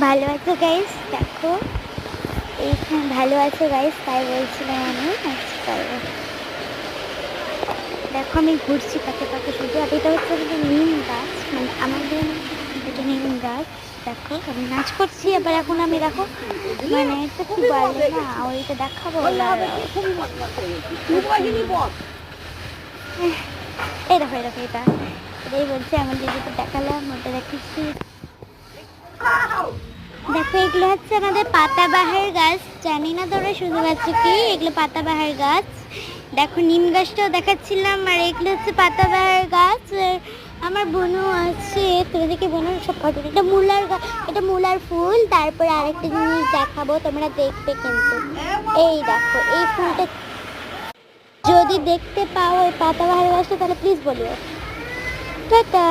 ভালো আছো গাইস? দেখো এইখানে ভালো আছে গাইস, তাই বলছিলাম আমি। দেখো আমি ঘুরছি পাকে পাকে শুধু। আর এটা হচ্ছে আমাদের নিম গাছ, মানে আমাদের এটা নিম গাছ। দেখো আমি নাচ করছি, আবার এখন আমি দেখো মানে এটা কি বলে না, ওইটা দেখাবো। এই দেখো এটা এটাই বলছি, আমার দিদিকে দেখালাম, ওটা দেখিয়েছি। দেখো এগুলো হচ্ছে আমাদের পাতাবাহার গাছ, জানি না তোমরা শুনতে পাচ্ছ কি, এগুলো পাতাবাহার গাছ। দেখো নিম গাছটাও দেখাচ্ছিলাম, আর এগুলো হচ্ছে পাতাবাহার গাছ। আমার বোনও আছে, তোমাদেরকে বোনের সব ফটো। এটা মূলার গাছ, এটা মূলার ফুল। তারপরে আরেকটা জিনিস দেখাবো, তোমরা দেখবে কিন্তু। এই দেখো এই ফুলটা যদি দেখতে পাও ওই পাতাবাহার গাছটা, তাহলে প্লিজ বলিও। টাটা।